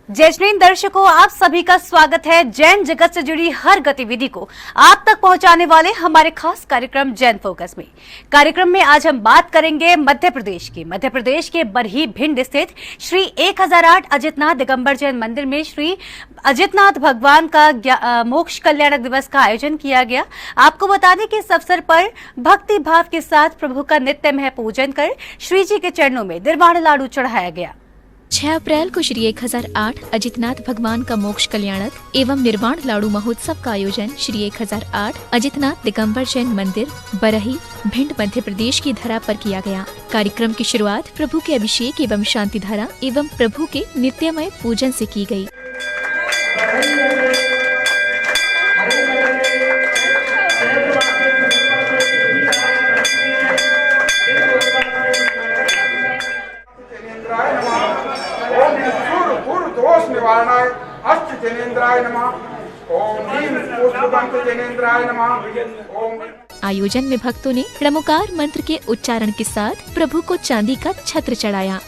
जयश्रीन दर्शकों, आप सभी का स्वागत है जैन जगत से जुड़ी हर गतिविधि को आप तक पहुंचाने वाले हमारे खास कार्यक्रम जैन फोकस में। कार्यक्रम में आज हम बात करेंगे मध्य प्रदेश के बरही भिंड स्थित श्री 1008 अजितनाथ दिगंबर जैन मंदिर में श्री अजितनाथ भगवान का मोक्ष कल्याणक दिवस का आयोजन किया गया। आपको बता दें कि इस अवसर पर भक्ति भाव के साथ प्रभु का नित्यमय पूजन कर श्री जी के चरणों में निर्वाण लाडू चढ़ाया गया। 6 अप्रैल को श्री 1008 अजितनाथ भगवान का मोक्ष कल्याणक एवं निर्वाण लाडू महोत्सव का आयोजन श्री 1008 अजितनाथ दिगंबर जैन मंदिर बरही भिंड मध्य प्रदेश की धरा पर किया गया। कार्यक्रम की शुरुआत प्रभु के अभिषेक एवं शांति धारा एवं प्रभु के नित्यमय पूजन से की गई। निवारणाय अष्ट जनेन्द्राय नमः। ओम ह्रीं पुष्पदंत जनेन्द्राय नमः। ओम। आयोजन में भक्तों ने क्रमकार मंत्र के उच्चारण के साथ प्रभु को चांदी का छत्र चढ़ाया।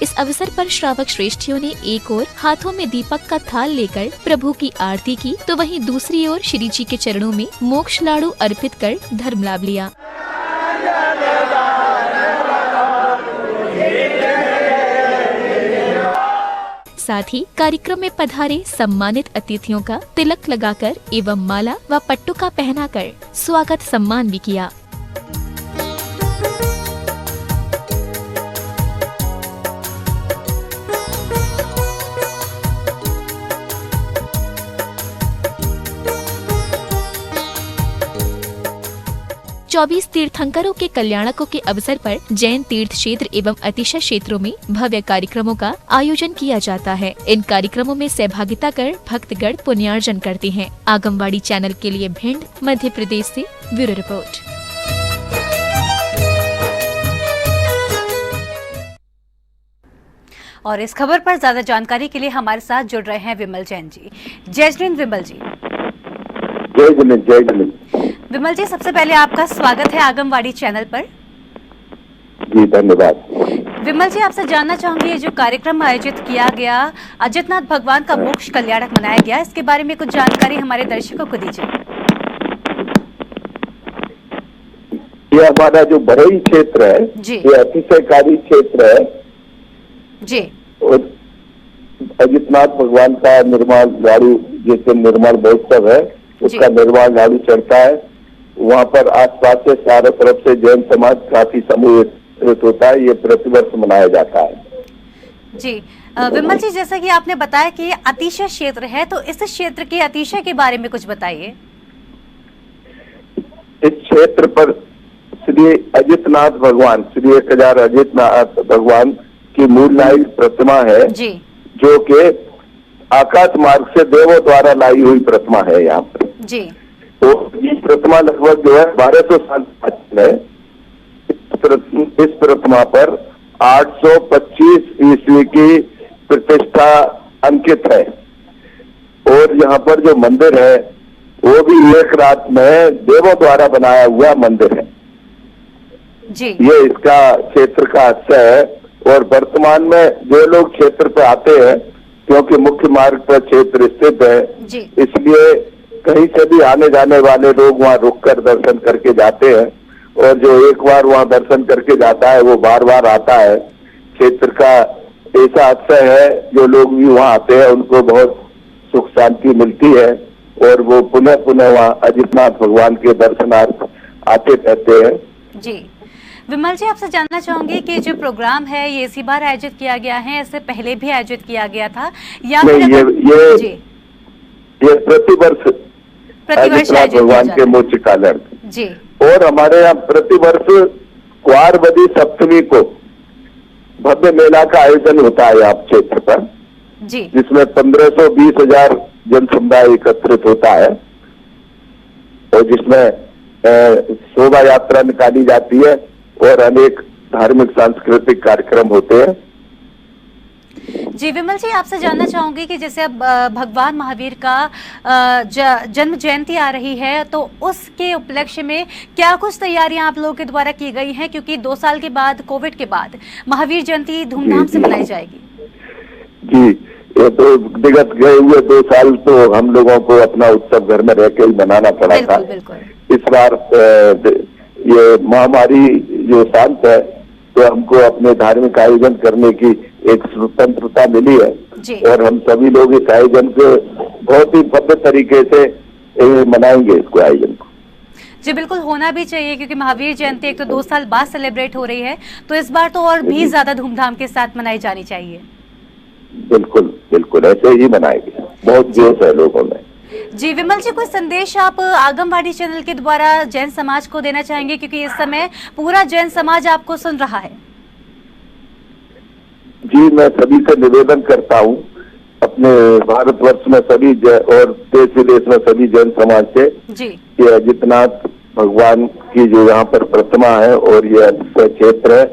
इस अवसर पर श्रावक श्रेष्ठियों ने एक ओर हाथों में दीपक का थाल लेकर प्रभु की आरती की, तो वहीं दूसरी ओर श्री जी के चरणों में मोक्ष लाडू अर्पित कर धर्म लाभ लिया। साथ ही कार्यक्रम में पधारे सम्मानित अतिथियों का तिलक लगाकर एवं माला व पट्टुका पहनाकर स्वागत सम्मान भी किया। चौबीस तीर्थंकरों के कल्याणकों के अवसर पर जैन तीर्थ क्षेत्र एवं अतिशय क्षेत्रों में भव्य कार्यक्रमों का आयोजन किया जाता है। इन कार्यक्रमों में सहभागिता कर भक्तगण पुण्यार्जन करते हैं। आगमवाड़ी चैनल के लिए भिंड मध्य प्रदेश से ब्यूरो रिपोर्ट। और इस खबर पर ज्यादा जानकारी के लिए हमारे साथ जुड़ रहे हैं विमल जैन जी। जय श्री विमल जी। जय विमल जी, सबसे पहले आपका स्वागत है आगमवाड़ी चैनल पर। जी धन्यवाद। विमल जी, आपसे जानना चाहूंगी, ये जो कार्यक्रम आयोजित किया गया अजितनाथ भगवान का मोक्ष कल्याणक मनाया गया, इसके बारे में कुछ जानकारी हमारे दर्शकों को दीजिए। ये हमारा जो बरही क्षेत्र है जी, ये अतिशयकारी क्षेत्र है जी। और अजितनाथ भगवान का निर्माण लाडू, जैसे निर्माण महोत्सव है उसका निर्माण लाडू चढ़ता है। वहाँ पर आसपास से चारों तरफ से जैन समाज काफी समूह एकत्रित होता है। ये प्रतिवर्ष मनाया जाता है। जी विमल जी, जैसा कि आपने बताया कि अतिशय क्षेत्र है, तो इस क्षेत्र के अतिशय के बारे में कुछ बताइए। इस क्षेत्र पर श्री अजितनाथ भगवान, श्री 1008 अजितनाथ भगवान की मूललाई प्रतिमा है जी, जो कि आकाश मार्ग से देवों द्वारा लाई हुई प्रतिमा है यहाँ पर जी। तो ये प्रतिमा लगभग जो है 1200 साल प्राचीन है। इस प्रतिमा पर 825 ईस्वी की प्रतिष्ठा अंकित है और यहाँ पर जो मंदिर है वो भी एक रात में देवों द्वारा बनाया हुआ मंदिर है जी। ये इसका क्षेत्र का हिस्सा है। और वर्तमान में जो लोग क्षेत्र पे आते हैं, क्योंकि मुख्य मार्ग पर क्षेत्र स्थित है, इसलिए कहीं से भी आने जाने वाले लोग वहाँ रुककर दर्शन करके जाते हैं। और जो एक बार वहाँ दर्शन करके जाता है वो बार बार आता है। क्षेत्र का ऐसा अक्षय है, जो लोग भी वहाँ आते हैं उनको बहुत सुख शांति मिलती है और वो पुनः पुनः वहाँ अजितनाथ भगवान के दर्शनार्थ आते रहते हैं जी। विमल जी, आपसे जानना चाहूंगी कि जो प्रोग्राम है ये इसी बार आयोजित किया गया है, इससे पहले भी आयोजित किया गया था या फिर ये प्रतिवर्ष अजितनाथ भगवान के मोक्ष कल्याण जी। और हमारे यहाँ प्रतिवर्ष क्वारवदी सप्तमी को भव्य मेला का आयोजन होता है आप क्षेत्र पर जी, जिसमें 1500-20 हजार जन समुदाय एकत्रित होता है और जिसमें शोभा यात्रा निकाली जाती है और अनेक धार्मिक सांस्कृतिक कार्यक्रम होते हैं। जी विमल जी, आपसे जानना चाहूंगी कि जैसे अब भगवान महावीर का जन्म जयंती आ रही है, तो उसके उपलक्ष्य में क्या कुछ तैयारियां आप लोगों के द्वारा की गई हैं, क्योंकि 2 साल के बाद, कोविड के बाद महावीर जयंती धूमधाम से मनाई जाएगी। जी, ये तो विगत गए हुए 2 साल तो हम लोगों को अपना उत्सव घर में रह के ही मनाना पड़ा था। इस बार ये महामारी जो शांत है, तो हमको अपने धार्मिक आयोजन करने की एक स्वतंत्रता मिली है और हम सभी लोग इस आयोजन को बहुत ही भव्य तरीके से मनाएंगे इसको आयोजन को। जी बिल्कुल, होना भी चाहिए, क्योंकि महावीर जयंती एक तो 2 साल बाद सेलिब्रेट हो रही है, तो इस बार तो और भी ज्यादा धूमधाम के साथ मनाई जानी चाहिए। बिल्कुल बिल्कुल, ऐसे ही मनाएंगे, बहुत जोश है लोगों में। जी विमल जी, कोई संदेश आप आगमवाणी चैनल के द्वारा जैन समाज को देना चाहेंगे, क्योंकि इस समय पूरा जैन समाज आपको सुन रहा है। जी, मैं सभी से निवेदन करता हूँ, अपने भारतवर्ष में सभी और देश विदेश में सभी जैन समाज से जी कि अजितनाथ भगवान की जो यहाँ पर प्रतिमा है और ये क्षेत्र है,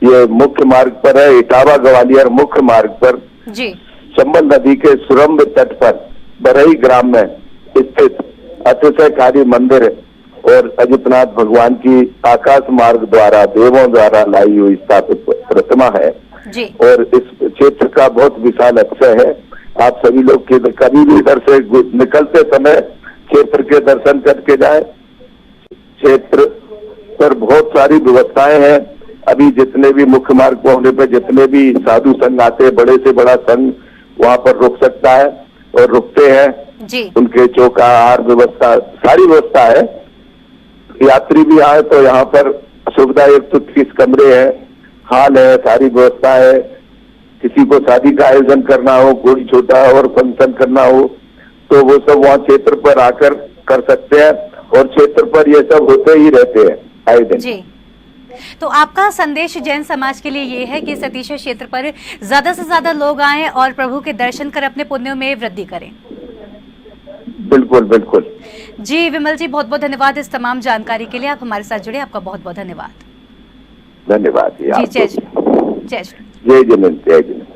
ये मुख्य मार्ग पर है, इटावा ग्वालियर मुख्य मार्ग पर जी चंबल नदी के सुरम्य तट पर बरही ग्राम में स्थित अतिशयकारी मंदिर और अजितनाथ भगवान की आकाश मार्ग द्वारा देवों द्वारा लाई हुई स्थापित प्रतिमा है जी। और इस क्षेत्र का बहुत विशाल अक्षय है। आप सभी लोग कभी भी इधर से निकलते समय क्षेत्र के दर्शन करके जाए। क्षेत्र पर बहुत सारी व्यवस्थाएं हैं। अभी जितने भी मुख्य मार्ग पहुंचने पर जितने भी साधु संघ आते हैं, बड़े से बड़ा संघ वहां पर रुक सकता है और रुकते हैं जी। उनके चौका आहार व्यवस्था सारी व्यवस्था है। यात्री भी आए तो यहाँ पर सुविधा युक्त 30 कमरे हैं, हाल है, सारी व्यवस्था है। किसी को शादी का आयोजन करना हो, कोई छोटा और फंक्शन करना हो, तो वो सब वहाँ क्षेत्र पर आकर कर सकते हैं और क्षेत्र पर ये सब होते ही रहते हैं आए दिन जी। तो आपका संदेश जैन समाज के लिए ये है कि इस अतिशय क्षेत्र पर ज्यादा से ज्यादा लोग आएं और प्रभु के दर्शन कर अपने पुण्यों में वृद्धि करें। बिल्कुल बिल्कुल। जी विमल जी, बहुत बहुत धन्यवाद इस तमाम जानकारी के लिए। आप हमारे साथ जुड़े, आपका बहुत बहुत धन्यवाद। धन्यवाद जी। जय जय जय जिनेन्द्र, जय जिनेन्द्र।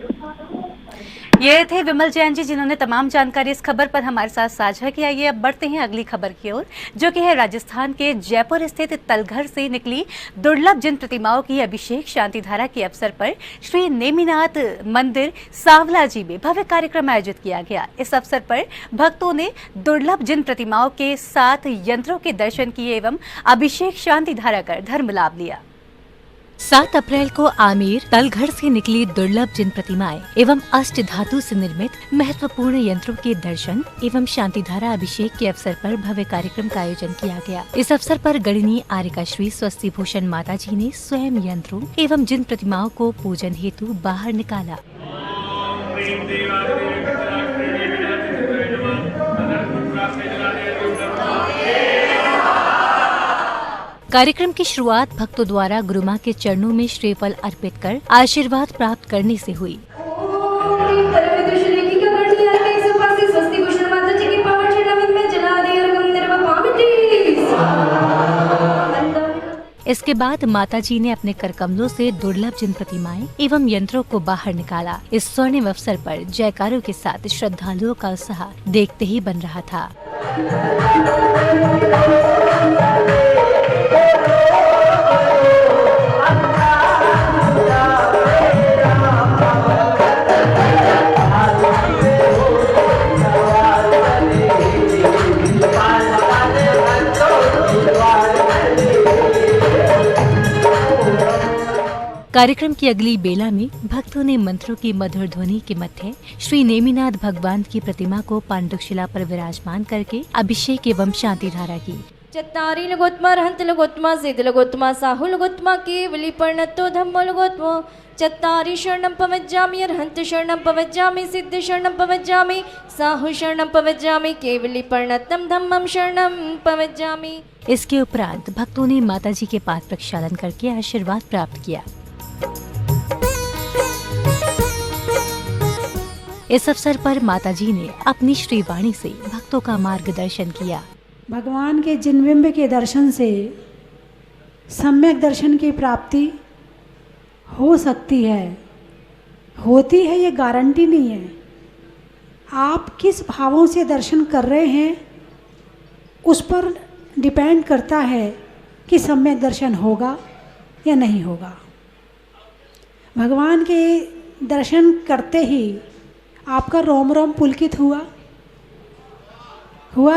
ये थे विमल जैन जी, जिन्होंने तमाम जानकारी इस खबर पर हमारे साथ साझा किया। ये अब बढ़ते हैं अगली खबर की ओर, जो कि है राजस्थान के जयपुर स्थित तलघर से निकली दुर्लभ जिन प्रतिमाओं की अभिषेक शांति धारा के अवसर पर श्री नेमिनाथ मंदिर सांवला जी में भव्य कार्यक्रम आयोजित किया गया। इस अवसर पर भक्तों ने दुर्लभ जिन प्रतिमाओं के साथ यंत्रों के दर्शन किए एवं अभिषेक शांति धारा कर धर्म लाभ लिया। 7 अप्रैल को आमेर तलघर से निकली दुर्लभ जिन प्रतिमाएं एवं अष्ट धातु से निर्मित महत्वपूर्ण यंत्रों के दर्शन एवं शांति धारा अभिषेक के अवसर पर भव्य कार्यक्रम का आयोजन किया गया। इस अवसर पर गणनीय आर्यका श्री स्वस्ति भूषण माता जी ने स्वयं यंत्रों एवं जिन प्रतिमाओं को पूजन हेतु बाहर निकाला। कार्यक्रम की शुरुआत भक्तों द्वारा गुरु मां के चरणों में श्रीफल अर्पित कर आशीर्वाद प्राप्त करने से हुई। इसके बाद माता जी ने अपने कर कमलों से दुर्लभ जिन प्रतिमाएं एवं यंत्रों को बाहर निकाला। इस स्वर्णिम अवसर पर जयकारों के साथ श्रद्धालुओं का उत्साह देखते ही बन रहा था। कार्यक्रम की अगली बेला में भक्तों ने मंत्रों की मधुर ध्वनि के मध्य श्री नेमिनाथ भगवान की प्रतिमा को पांडुशिला पर विराजमान करके अभिषेक एवं शांति धारा की। चत्तारी लगोत्मा रहंत लगोत्मा सिद्ध लगोत्मा साहु लगोत्मा केवली पर्णतो धम्मो लगोत्मा चत्तारी शरणं पवज्जामि अरहंत शरणं पवज्जामि सिद्ध शरणं पवज्जामि साहु शरणं पवज्जामि केवली पर्णतम धम्मं शरणं पवज्जामि। इसके उपरांत भक्तों ने माता जी के पाद प्रक्षालन करके आशीर्वाद प्राप्त किया। इस अवसर पर माता जी ने अपनी श्रीवाणी से भक्तों का मार्गदर्शन किया। भगवान के जिनबिंब के दर्शन से सम्यक दर्शन की प्राप्ति हो सकती है। होती है ये गारंटी नहीं है। आप किस भावों से दर्शन कर रहे हैं उस पर डिपेंड करता है कि सम्यक दर्शन होगा या नहीं होगा। भगवान के दर्शन करते ही आपका रोम रोम पुलकित हुआ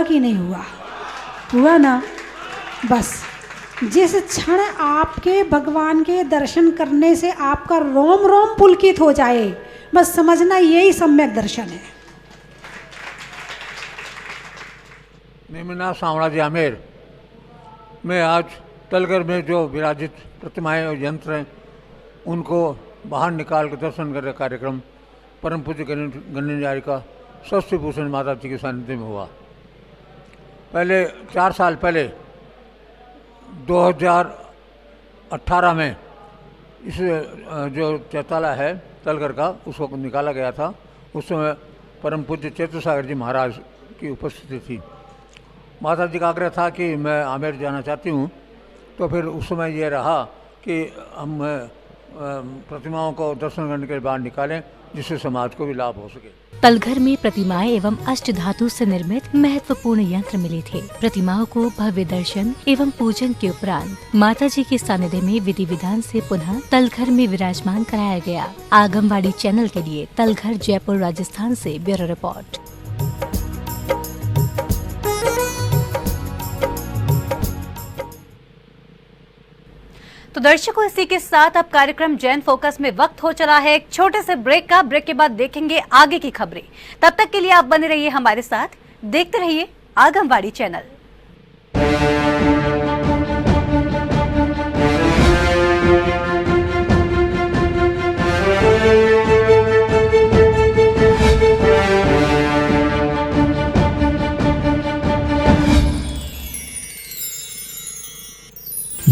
कि नहीं हुआ? हुआ ना। बस जिस क्षण आपके भगवान के दर्शन करने से आपका रोम रोम पुलकित हो जाए, बस समझना यही सम्यक दर्शन है। मेमना सांवड़ा जी आमेर में आज तलगर में जो विराजित प्रतिमाएं और यंत्र हैं उनको बाहर निकाल कर दर्शन कर कार्यक्रम परम पूज्य गणेश का षष्ठी भूषण माता जी के सानिध्य में हुआ। पहले 4 साल पहले 2018 में इस जो चैताला है तलगर का उसको निकाला गया था। उस समय परम पूज्य चैत्र सागर जी महाराज की उपस्थिति थी। माता जी का आग्रह था कि मैं आमेर जाना चाहती हूँ, तो फिर उस समय ये रहा कि हम प्रतिमाओं को दर्शन करने के लिए बाहर निकालें जिससे समाज को भी लाभ हो सके। तलघर में प्रतिमाएं एवं अष्ट धातु से निर्मित महत्वपूर्ण यंत्र मिले थे। प्रतिमाओं को भव्य दर्शन एवं पूजन के उपरांत माता जी के सानिध्य में विधि विधान से पुनः तलघर में विराजमान कराया गया। आगमवाड़ी चैनल के लिए तलघर जयपुर राजस्थान से ब्यूरो रिपोर्ट। तो दर्शकों, इसी के साथ अब कार्यक्रम जैन फोकस में वक्त हो चला है एक छोटे से ब्रेक का। ब्रेक के बाद देखेंगे आगे की खबरें। तब तक के लिए आप बने रहिए हमारे साथ, देखते रहिए आगमवाड़ी चैनल।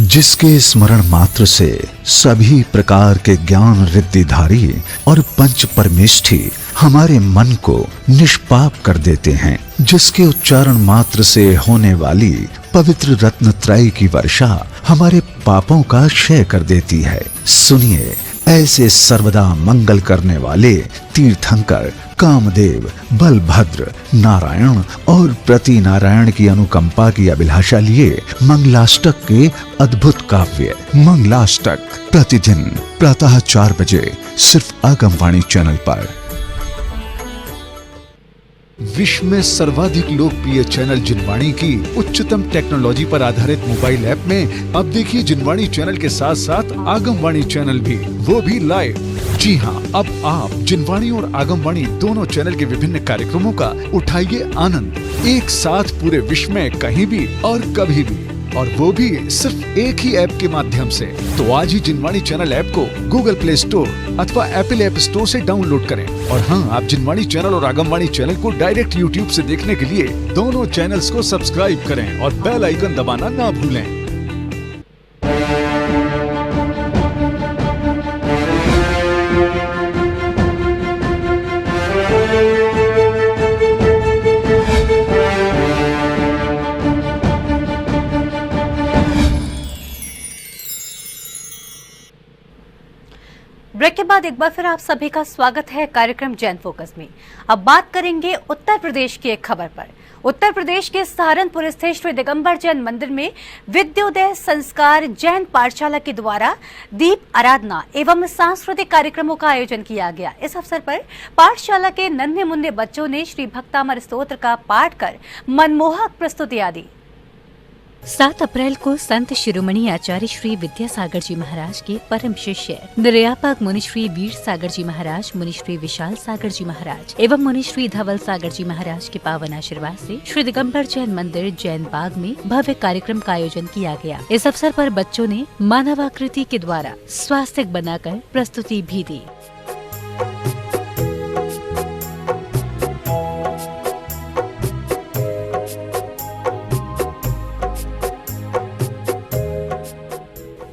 जिसके स्मरण मात्र से सभी प्रकार के ज्ञान रिद्धिधारी और पंच परमेष्ठी हमारे मन को निष्पाप कर देते हैं, जिसके उच्चारण मात्र से होने वाली पवित्र रत्न त्रय की वर्षा हमारे पापों का क्षय कर देती है। सुनिए, ऐसे सर्वदा मंगल करने वाले तीर्थंकर कामदेव, बलभद्र, नारायण और प्रति नारायण की अनुकंपा की अभिलाषा लिए मंगलाष्टक के अद्भुत काव्य मंगलाष्टक प्रतिदिन प्रातः 4 बजे सिर्फ आगमवाणी चैनल पर। विश्व में सर्वाधिक लोकप्रिय चैनल जिनवाणी की उच्चतम टेक्नोलॉजी पर आधारित मोबाइल ऐप में अब देखिए जिनवाणी चैनल के साथ साथ आगमवाणी चैनल भी, वो भी लाइव। जी हाँ, अब आप जिनवाणी और आगमवाणी दोनों चैनल के विभिन्न कार्यक्रमों का उठाइए आनंद, एक साथ पूरे विश्व में कहीं भी और कभी भी, और वो भी सिर्फ एक ही ऐप के माध्यम से। तो आज ही जिनवाणी चैनल ऐप को गूगल प्ले स्टोर अथवा एप्पल ऐप स्टोर से डाउनलोड करें। और हाँ, आप जिनवाणी चैनल और आगमवाणी चैनल को डायरेक्ट यूट्यूब से देखने के लिए दोनों चैनल्स को सब्सक्राइब करें और बेल आइकन दबाना ना भूलें। ब्रेक के बाद एक बार फिर आप सभी का स्वागत है कार्यक्रम जैन फोकस में। अब बात करेंगे उत्तर प्रदेश की एक खबर पर। उत्तर प्रदेश के सहारनपुर स्थित श्री दिगंबर जैन मंदिर में विद्योदय संस्कार जैन पाठशाला के द्वारा दीप आराधना एवं सांस्कृतिक कार्यक्रमों का आयोजन किया गया। इस अवसर पर पाठशाला के नन्हे मुन्ने बच्चों ने श्री भक्तामर स्तोत्र का पाठ कर मनमोहक प्रस्तुतियां दी। 7 अप्रैल को संत शिरोमणि आचार्य श्री विद्यासागर जी महाराज के परम शिष्य निर्यापक मुनि श्री वीर सागर जी महाराज, मुनि श्री विशाल सागर जी महाराज एवं मुनि श्री धवल सागर जी महाराज के पावन आशीर्वाद से श्री दिगंबर जैन मंदिर जैन बाग में भव्य कार्यक्रम का आयोजन किया गया। इस अवसर पर बच्चों ने मानवाकृति के द्वारा स्वास्तिक बनाकर प्रस्तुति भी दी।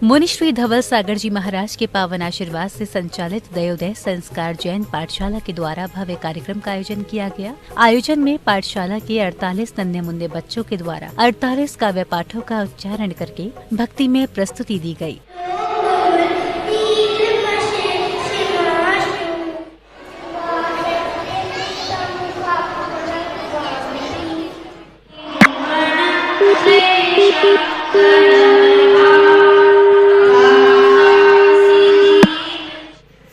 मुनि श्री धवल सागर जी महाराज के पावन आशीर्वाद से संचालित दयोदय संस्कार जैन पाठशाला के द्वारा भव्य कार्यक्रम का आयोजन किया गया। आयोजन में पाठशाला के 48 नन्हे मुन्ने बच्चों के द्वारा 48 काव्य पाठों का उच्चारण करके भक्ति में प्रस्तुति दी गई।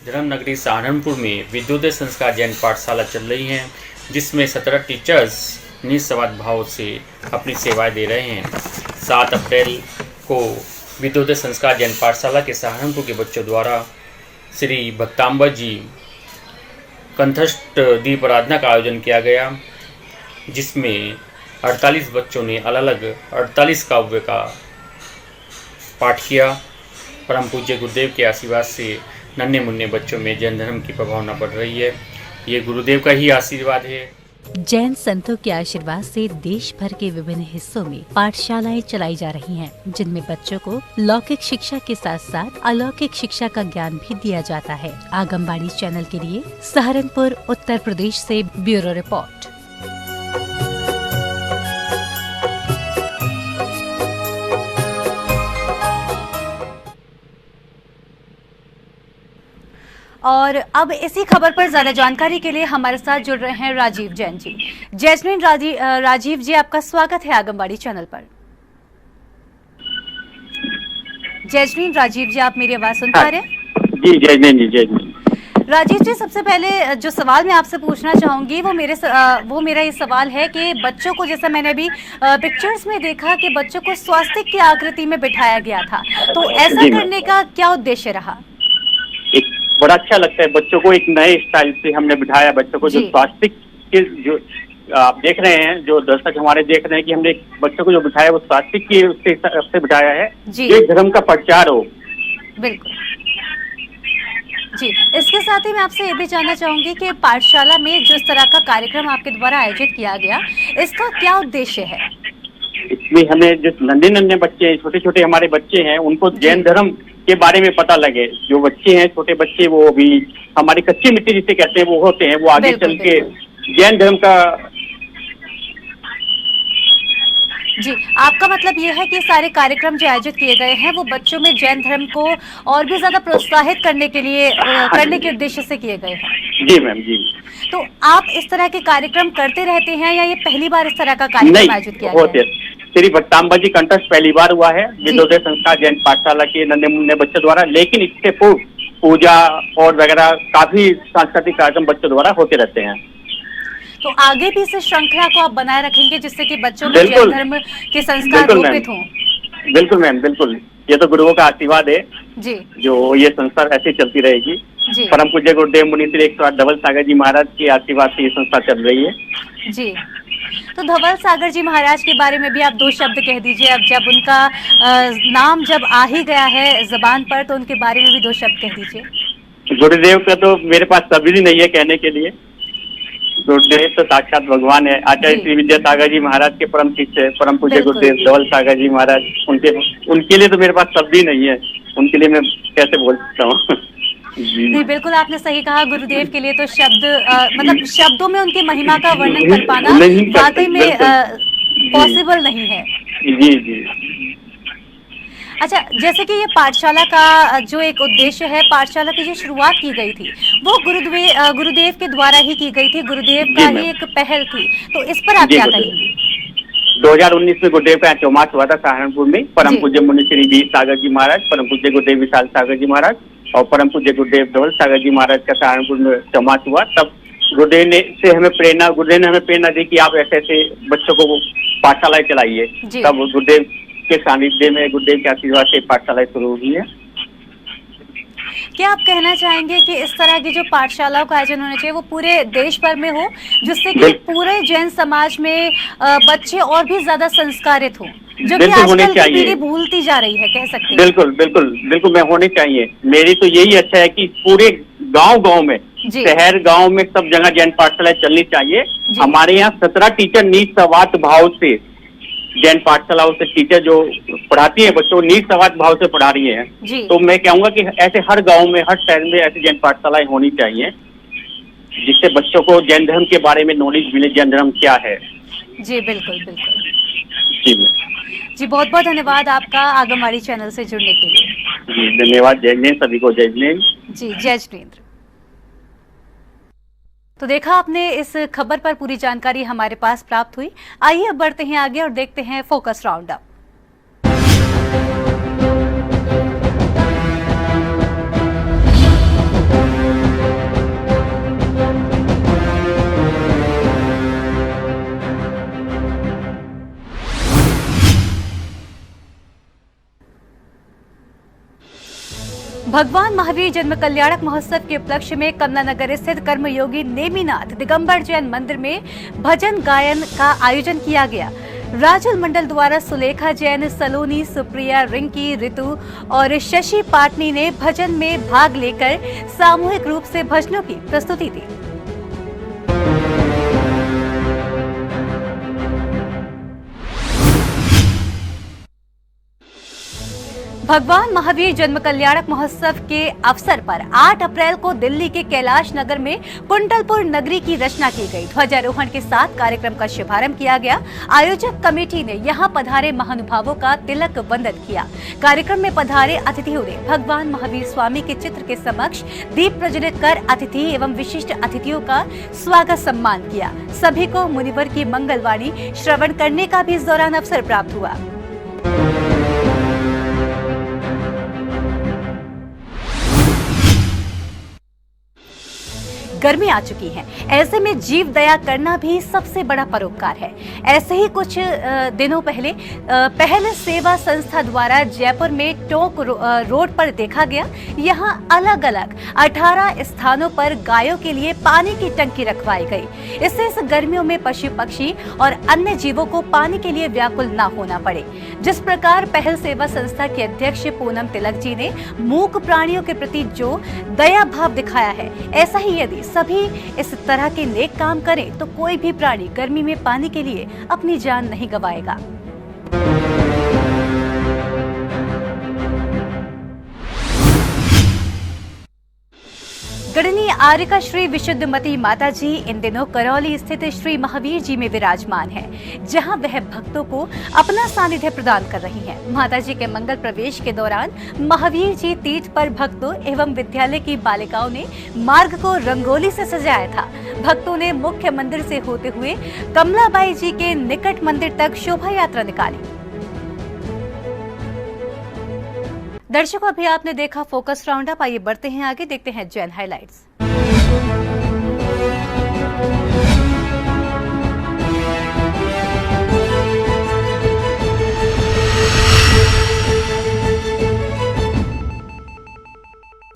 धर्म नगरी सहारनपुर में विद्योदय संस्कार जैन पाठशाला चल रही है, जिसमें 17 टीचर्स निस्वार्थ भाव से अपनी सेवाएं दे रहे हैं। 7 अप्रैल को विद्योदय संस्कार जैन पाठशाला के सहारनपुर के बच्चों द्वारा श्री भक्तांबा जी कंठस्थ दीप आराधना का आयोजन किया गया, जिसमें 48 बच्चों ने अलग अलग 48 काव्य का पाठ किया। परम पूज्य गुरुदेव के आशीर्वाद से नन्हे मुन्ने बच्चों में जैन धर्म की प्रभावना बढ़ रही है। ये गुरुदेव का ही आशीर्वाद है। जैन संतों के आशीर्वाद से देश भर के विभिन्न हिस्सों में पाठशालाएं चलाई जा रही हैं, जिनमें बच्चों को लौकिक शिक्षा के साथ साथ अलौकिक शिक्षा का ज्ञान भी दिया जाता है। आगमबाड़ी चैनल के लिए सहारनपुर उत्तर प्रदेश से ब्यूरो रिपोर्ट। और अब इसी खबर पर ज्यादा जानकारी के लिए हमारे साथ जुड़ रहे हैं राजीव जैन जी। जैस्मिन राजीव जी, आपका स्वागत है आगमबाड़ी चैनल पर। जैस्मिन राजीव जी, आप मेरी आवाज सुन पा रहे हैं? जी जैस्मिन जी, जैस्मिन। राजीव जी, सबसे पहले जो सवाल मैं आपसे पूछना चाहूंगी वो मेरा ये सवाल है कि बच्चों को, जैसा मैंने अभी पिक्चर्स में देखा कि बच्चों को स्वास्तिक की आकृति में बिठाया गया था, तो ऐसा करने का क्या उद्देश्य रहा? बड़ा अच्छा लगता है, बच्चों को एक नए स्टाइल से हमने बिठाया। बच्चों को जो स्वास्तिक के जो आप देख रहे हैं, जो दर्शक हमारे देख रहे हैं कि हमने बच्चों को जो बिठाया वो स्वास्तिक के उसके हिसाब से बिठाया है, एक धर्म का प्रचार हो। बिल्कुल जी। इसके साथ ही मैं आपसे ये भी जानना चाहूंगी कि पाठशाला में जिस तरह का कार्यक्रम आपके द्वारा आयोजित किया गया, इसका क्या उद्देश्य है? इसमें हमें जो नन्हे बच्चे हैं, छोटे छोटे हमारे बच्चे हैं, उनको जैन धर्म के बारे में पता लगे। जो बच्चे हैं, छोटे बच्चे, वो भी हमारी कच्ची मिट्टी जिसे कहते हैं वो होते हैं, वो आगे चल के जैन धर्म का। जी, आपका मतलब ये है कि सारे कार्यक्रम जो आयोजित किए गए हैं वो बच्चों में जैन धर्म को और भी ज्यादा प्रोत्साहित करने के लिए करने के उद्देश्य से किए गए हैं? जी मैम, जी। तो आप इस तरह के कार्यक्रम करते रहते हैं या ये पहली बार इस तरह का कार्यक्रम आयोजित किया गया है? श्री भक्तांबा जी कंठस्थ पहली बार हुआ है विद्योदय संस्कार जैन पाठशाला के नन्हे मुन्ने बच्चों द्वारा, लेकिन इससे पूर्व पूजा और वगैरह काफी सांस्कृतिक कार्यक्रम बच्चों द्वारा होते रहते हैं। तो आगे भी इस श्रृंखला को आप बनाए रखेंगे जिससे कि बच्चों में जैन धर्म के संस्कार रोपित हों? बिल्कुल मैम, बिल्कुल। ये तो गुरुओं का आशीर्वाद है जी, जो ये संस्था ऐसे चलती रहेगी। परम पूज्य गुरुदेव मुनि श्री 108 धवल सागर जी महाराज के आशीर्वाद से ये संस्था चल रही है। जी, तो धवल सागर जी महाराज के बारे में भी आप 2 शब्द कह दीजिए। अब जब उनका नाम जब आ ही गया है जबान पर, तो उनके बारे में भी 2 शब्द कह दीजिए। गुरुदेव का तो मेरे पास शब्द ही नहीं है कहने के लिए। गुरुदेव तो साक्षात भगवान है। आचार्य श्री विद्या सागर जी महाराज के परम शिष्य परम पूज्य गुरुदेव धवल सागर जी महाराज, उनके लिए तो मेरे पास शब्द ही नहीं है। उनके लिए मैं कैसे बोल सकता हूँ? नहीं, बिल्कुल आपने सही कहा। गुरुदेव के लिए तो शब्द मतलब शब्दों में उनकी महिमा का वर्णन कर पाना वाकई में पॉसिबल नहीं है। जी जी। अच्छा, जैसे कि ये पाठशाला का जो एक उद्देश्य है, पाठशाला की जो शुरुआत की गई थी वो गुरुदेव के द्वारा ही की गई थी, गुरुदेव का ही एक पहल थी, तो इस पर आप क्या कहेंगे? 2019 में गुरुदेव का चौमास हुआ था सहारनपुर में। परम पूज्य मुनि श्री वीर सागर जी महाराज, परम पूज्य गुरुदेव विशाल सागर जी महाराज और परम पूज्य गुरुदेव धवल सागर जी महाराज का सहारनपुर में चौमास हुआ। तब गुरुदेव ने हमें प्रेरणा दी कि आप ऐसे ऐसे बच्चों को पाठशालाएं चलाइए। तब गुरुदेव के सानिध्य में, गुरुदेव के आशीर्वाद से पाठशालाएं शुरू हुई है। क्या आप कहना चाहेंगे कि इस तरह की जो पाठशालाओं का आयोजन होना चाहिए वो पूरे देश भर में हो, जिससे कि पूरे जैन समाज में बच्चे और भी ज्यादा संस्कारित हों, जो कि आजकल की पीढ़ी भूलती जा रही है, कह सकते हैं? बिल्कुल बिल्कुल बिल्कुल, मैं होने चाहिए। मेरी तो यही अच्छा है कि पूरे गांव में, शहर गांव में सब जगह जैन पाठशालाएं चलनी चाहिए। हमारे यहाँ 17 टीचर निस्वार्थ भाव से जैन पाठशालाओं से टीचर जो पढ़ाती है बच्चों, निस्वार्थ भाव से पढ़ा रही हैं। तो मैं कहूँगा कि ऐसे हर गांव में, हर शहर में ऐसी जैन पाठशालाएं होनी चाहिए, जिससे बच्चों को जैन धर्म के बारे में नॉलेज मिले, जैन धर्म क्या है। जी बिल्कुल बिल्कुल। जी बहुत बहुत धन्यवाद आपका आगमबाड़ी चैनल से जुड़ने के लिए। जी धन्यवाद। जय जिनेन्द्र, सभी को जय जिनेन्द्र। जी जय जिनेन्द्र। तो देखा आपने, इस खबर पर पूरी जानकारी हमारे पास प्राप्त हुई। आइए अब बढ़ते हैं आगे और देखते हैं फोकस राउंड अप। भगवान महावीर जन्म कल्याणक महोत्सव के उपलक्ष्य में कमलानगर स्थित कर्मयोगी नेमिनाथ दिगंबर जैन मंदिर में भजन गायन का आयोजन किया गया। राजुल मंडल द्वारा सुलेखा जैन, सलोनी, सुप्रिया, रिंकी, ऋतु और शशि पाटनी ने भजन में भाग लेकर सामूहिक रूप से भजनों की प्रस्तुति दी। भगवान महावीर जन्म कल्याणक महोत्सव के अवसर पर 8 अप्रैल को दिल्ली के कैलाश नगर में कुंडलपुर नगरी की रचना की गई। ध्वजारोहण के साथ कार्यक्रम का शुभारंभ किया गया। आयोजक कमेटी ने यहां पधारे महानुभावों का तिलक वंदन किया। कार्यक्रम में पधारे अतिथियों ने भगवान महावीर स्वामी के चित्र के समक्ष दीप प्रज्वलित कर अतिथि एवं विशिष्ट अतिथियों का स्वागत सम्मान किया। सभी को मुनिवर की मंगलवाणी श्रवण करने का भी इस दौरान अवसर प्राप्त हुआ। गर्मी आ चुकी है, ऐसे में जीव दया करना भी सबसे बड़ा परोपकार है। ऐसे ही कुछ दिनों पहले पहल सेवा संस्था द्वारा जयपुर में टोंक रोड पर देखा गया। यहां अलग अलग 18 स्थानों पर गायों के लिए पानी की टंकी रखवाई गई। इससे इस गर्मियों में पशु पक्षी और अन्य जीवों को पानी के लिए व्याकुल न होना पड़े। जिस प्रकार पहल सेवा संस्था के अध्यक्ष पूनम तिलक जी ने मूक प्राणियों के प्रति जो दया भाव दिखाया है, ऐसा ही यदि सभी इस तरह के नेक काम करें तो कोई भी प्राणी गर्मी में पानी के लिए अपनी जान नहीं गंवाएगा। गणनीय आर्यका श्री विशुद्धमती माता जी इन दिनों करौली स्थित श्री महावीर जी में विराजमान है, जहां वह भक्तों को अपना सानिध्य प्रदान कर रही हैं। माता जी के मंगल प्रवेश के दौरान महावीर जी तीर्थ पर भक्तों एवं विद्यालय की बालिकाओं ने मार्ग को रंगोली से सजाया था। भक्तों ने मुख्य मंदिर से होते हुए कमलाबाई जी के निकट मंदिर तक शोभा यात्रा निकाली। दर्शकों, अभी आपने देखा फोकस राउंड अप। आइए बढ़ते हैं आगे, देखते हैं जैन हाइलाइट्स।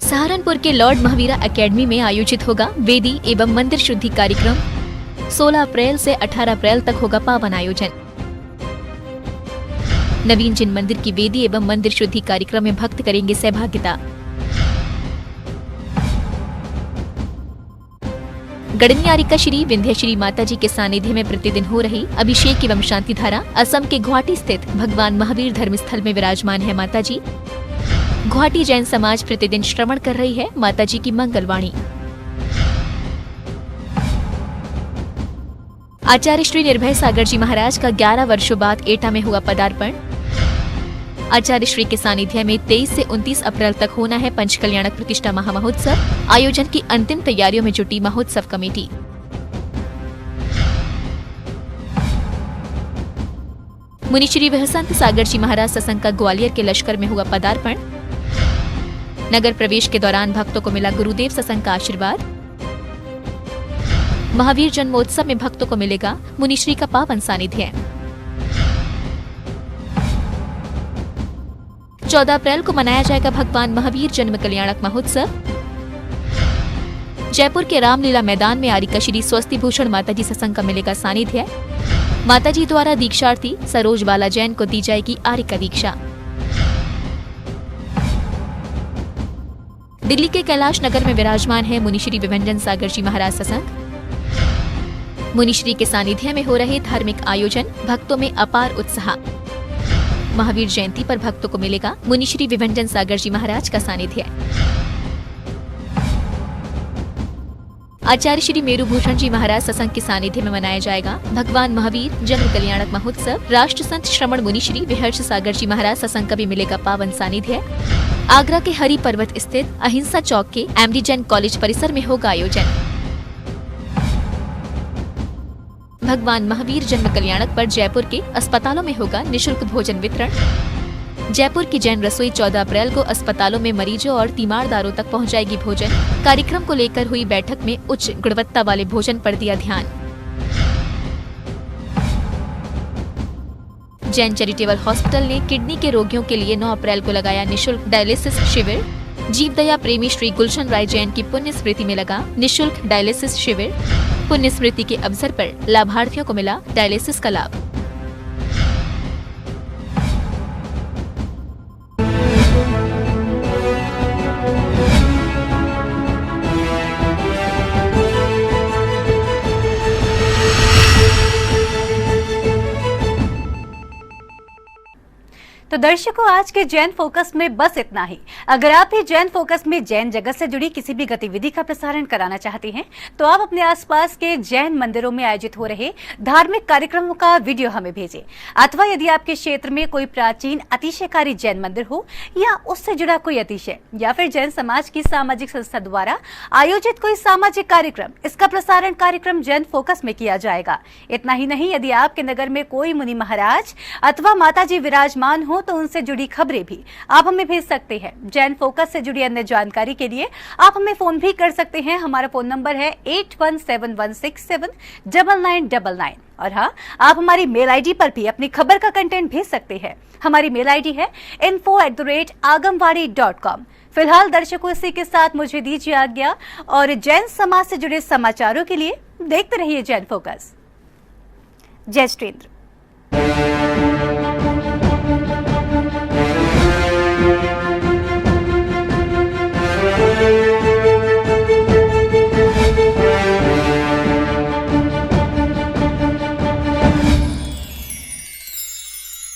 सहारनपुर के लॉर्ड महावीरा एकेडमी में आयोजित होगा वेदी एवं मंदिर शुद्धि कार्यक्रम। 16 अप्रैल से 18 अप्रैल तक होगा पावन आयोजन। नवीन जिन मंदिर की वेदी एवं मंदिर शुद्धि कार्यक्रम में भक्त करेंगे सहभागिता। गणनीय आर्यका श्री विंध्यश्री माता जी के सानिध्य में प्रतिदिन हो रही अभिषेक एवं शांति धारा। असम के गुवाहाटी स्थित भगवान महावीर धर्मस्थल में विराजमान है माता जी। गुवाहाटी जैन समाज प्रतिदिन श्रवण कर रही है माता जी की मंगलवाणी। आचार्य श्री निर्भय सागर जी महाराज का 11 वर्षों बाद एटा में हुआ पदार्पण। आचार्य श्री के सानिध्य में 23 से 29 अप्रैल तक होना है पंच कल्याणक प्रतिष्ठा महामहोत्सव। आयोजन की अंतिम तैयारियों में जुटी महोत्सव कमेटी। मुनि श्री वहसंत सागर जी महाराज सत्संग का ग्वालियर के लश्कर में हुआ पदार्पण। नगर प्रवेश के दौरान भक्तों को मिला गुरुदेव सत्संग का आशीर्वाद। महावीर जन्मोत्सव में भक्तों को मिलेगा मुनिश्री का पावन सानिध्य। 14 अप्रैल को मनाया जाएगा भगवान महावीर जन्म कल्याणक महोत्सव। जयपुर के रामलीला मैदान में आर्यका श्री स्वस्ति भूषण माताजी सत्संग का मिलेगा सानिध्य। माताजी द्वारा दीक्षार्थी सरोज बाला जैन को दी जाएगी आर्यका दीक्षा। दिल्ली के कैलाश नगर में विराजमान है मुनिश्री विभंजन सागर जी महाराज सत्संग। मुनिश्री के सानिध्य में हो रहे धार्मिक आयोजन, भक्तों में अपार उत्साह। महावीर जयंती पर भक्तों को मिलेगा मुनिश्री विभंजन सागर जी महाराज का सानिध्य। आचार्य श्री मेरुभूषण जी महाराज सत्संग के सानिध्य में मनाया जाएगा भगवान महावीर जन्म कल्याणक महोत्सव। राष्ट्र संत श्रमण मुनिश्री विहर्ष सागर जी महाराज सत्संग का भी मिलेगा पावन सानिध्य। आगरा के हरि पर्वत स्थित अहिंसा चौक के एमडी जैन कॉलेज परिसर में होगा आयोजन। भगवान महावीर जन्म कल्याणक पर जयपुर के अस्पतालों में होगा निशुल्क भोजन वितरण। जयपुर की जैन रसोई 14 अप्रैल को अस्पतालों में मरीजों और तीमारदारों तक पहुंचाएगी भोजन। कार्यक्रम को लेकर हुई बैठक में उच्च गुणवत्ता वाले भोजन पर दिया ध्यान। जैन चैरिटेबल हॉस्पिटल ने किडनी के रोगियों के लिए 9 अप्रैल को लगाया निशुल्क डायलिसिस शिविर। जीवदया प्रेमी श्री गुलशन राय जैन की पुण्य स्मृति में लगा निशुल्क डायलिसिस शिविर। पुण्य स्मृति के अवसर पर लाभार्थियों को मिला डायलिसिस का लाभ। तो दर्शकों, आज के जैन फोकस में बस इतना ही। अगर आप भी जैन फोकस में जैन जगत से जुड़ी किसी भी गतिविधि का प्रसारण कराना चाहते हैं तो आप अपने आसपास के जैन मंदिरों में आयोजित हो रहे धार्मिक कार्यक्रमों का वीडियो हमें भेजें। अथवा यदि आपके क्षेत्र में कोई प्राचीन अतिशयकारी जैन मंदिर हो या उससे जुड़ा कोई अतिशय या फिर जैन समाज की सामाजिक संस्था द्वारा आयोजित कोई सामाजिक कार्यक्रम, इसका प्रसारण कार्यक्रम जैन फोकस में किया जाएगा। इतना ही नहीं, यदि आपके नगर में कोई मुनि महाराज अथवा माताजी विराजमान हो तो उनसे जुड़ी खबरें भी आप हमें भेज सकते हैं। जैन फोकस से जुड़ी अन्य जानकारी के लिए आप हमें फोन भी कर सकते हैं। हमारा फोन नंबर है 8171679999। और हाँ, आप हमारी मेल आईडी पर भी अपनी खबर का कंटेंट भेज सकते हैं। हमारी मेल आईडी है info@agamwadi.com। फिलहाल दर्शकों, इसी के साथ मुझे दीजिए आज्ञा और जैन समाज से जुड़े समाचारों के लिए देखते रहिए जैन फोकस। जय श्री इंद्र।